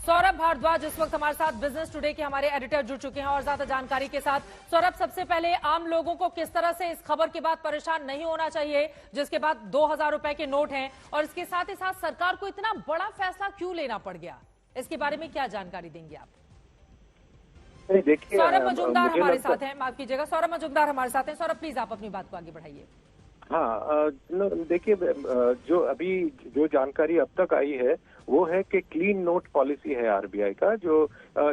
सौरभ भारद्वाज इस वक्त हमारे साथ बिजनेस टुडे के हमारे एडिटर जुड़ चुके हैं और ज्यादा जानकारी के साथ। सौरभ, सबसे पहले आम लोगों को किस तरह से इस खबर के बाद परेशान नहीं होना चाहिए जिसके बाद 2000 रुपए के नोट हैं, और इसके साथ ही साथ सरकार को इतना बड़ा फैसला क्यों लेना पड़ गया, इसके बारे में क्या जानकारी देंगे आप? देखिए, सौरभ मजूमदार हमारे साथ हैं, माफ कीजिएगा, सौरभ मजूमदार हमारे साथ हैं। सौरभ प्लीज आप अपनी बात को आगे बढ़ाइए। हाँ, देखिए, जो जानकारी अब तक आई है वो है कि क्लीन नोट पॉलिसी है आरबीआई का, जो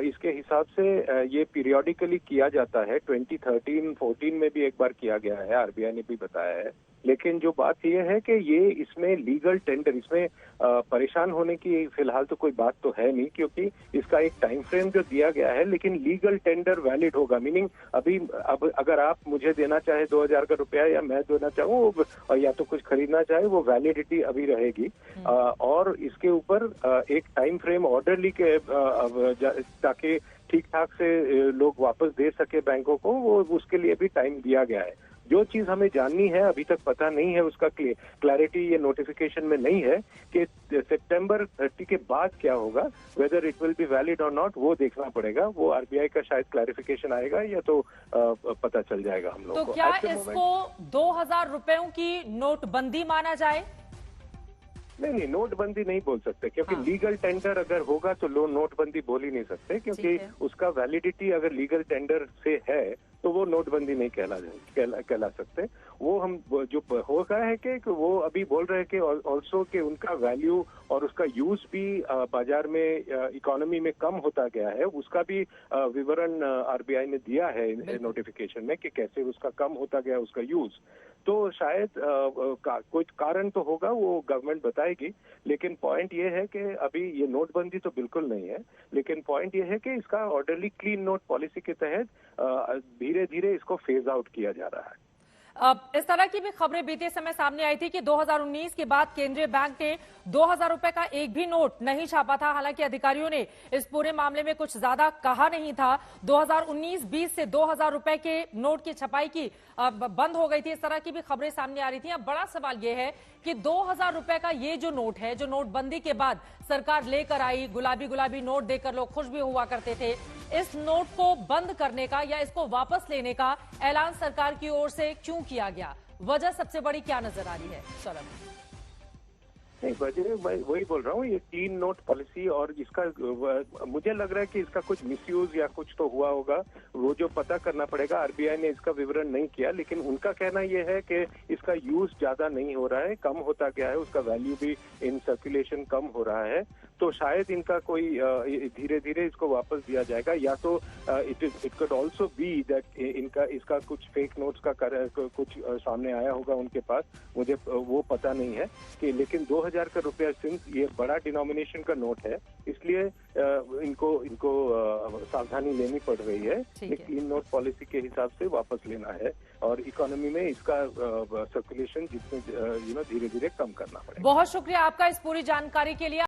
इसके हिसाब से ये पीरियोडिकली किया जाता है। 2013-14 में भी एक बार किया गया है, आरबीआई ने भी बताया है। लेकिन जो बात यह है कि ये इसमें लीगल टेंडर, इसमें परेशान होने की फिलहाल तो कोई बात तो है नहीं, क्योंकि इसका एक टाइम फ्रेम जो दिया गया है, लेकिन लीगल टेंडर वैलिड होगा। मीनिंग अब अगर आप मुझे देना चाहे 2000 का रुपया या मैं देना चाहूँ या तो कुछ खरीदना चाहे, वो वैलिडिटी अभी रहेगी। और इसके ऊपर एक टाइम फ्रेम ऑर्डरली के ताकि ठीक ठाक से लोग वापस दे सके बैंकों को, वो उसके लिए भी टाइम दिया गया है। जो चीज हमें जाननी है, अभी तक पता नहीं है, उसका क्लैरिटी ये नोटिफिकेशन में नहीं है कि सितंबर 30 के बाद क्या होगा, whether it will be valid और नॉट, वो देखना पड़ेगा। वो आरबीआई का शायद क्लैरिफिकेशन आएगा या तो पता चल जाएगा हम लोग को। तो क्या इसको 2000 रुपयों की नोटबंदी माना जाए? नहीं, नोटबंदी नहीं बोल सकते, क्योंकि लीगल टेंडर अगर होगा तो नोटबंदी बोल ही नहीं सकते, क्योंकि उसका वैलिडिटी अगर लीगल टेंडर से है तो वो नोटबंदी नहीं कहला सकते। वो हम जो होगा है कि वो अभी बोल रहे हैं कि ऑल्सो कि उनका वैल्यू और उसका यूज भी बाजार में, इकोनॉमी में कम होता गया है। उसका भी विवरण आरबीआई ने दिया है नोटिफिकेशन में कि कैसे उसका कम होता गया उसका यूज। तो शायद कोई कारण तो होगा, वो गवर्नमेंट बताएगी। लेकिन पॉइंट ये है कि अभी ये नोटबंदी तो बिल्कुल नहीं है, लेकिन पॉइंट ये है कि इसका ऑर्डरली क्लीन नोट पॉलिसी के तहत धीरे धीरे इसको फेज आउट किया जा रहा है। इस तरह की भी खबरें बीते समय सामने आई थी कि 2019 के बाद केंद्रीय बैंक ने 2000 रुपए का एक भी नोट नहीं छापा था। हालांकि अधिकारियों ने इस पूरे मामले में कुछ ज्यादा कहा नहीं था। 2019-20 से 2000 रुपए के नोट की छपाई की बंद हो गई थी। इस तरह की भी खबरें सामने आ रही थी। अब बड़ा सवाल यह है कि 2000 रुपए का ये जो नोट है, जो नोटबंदी के बाद सरकार लेकर आई, गुलाबी गुलाबी नोट देकर लोग खुश भी हुआ करते थे, इस नोट को बंद करने का या इसको वापस लेने का ऐलान सरकार की ओर से क्यों किया गया? वजह सबसे बड़ी क्या नजर आ रही है सौरभ? नहीं, वजह मैं वही बोल रहा हूँ, ये क्लीन नोट पॉलिसी, और इसका मुझे लग रहा है कि इसका कुछ मिसयूज या कुछ तो हुआ होगा, वो जो पता करना पड़ेगा। आरबीआई ने इसका विवरण नहीं किया, लेकिन उनका कहना ये है कि इसका यूज ज्यादा नहीं हो रहा है, कम होता गया है, उसका वैल्यू भी इन सर्कुलेशन कम हो रहा है। तो शायद इनका कोई धीरे धीरे इसको वापस दिया जाएगा, या तो it could also be that इसका कुछ फेक नोट्स का कुछ सामने आया होगा उनके पास, मुझे वो पता नहीं है कि। लेकिन 2000 का रुपया, सिंस ये बड़ा डिनोमिनेशन का नोट है, इसलिए इनको सावधानी लेनी पड़ रही है। क्लीन नोट पॉलिसी के हिसाब से वापस लेना है और इकोनॉमी में इसका सर्कुलेशन जितने धीरे धीरे कम करना पड़ेगा। बहुत शुक्रिया आपका इस पूरी जानकारी के लिए।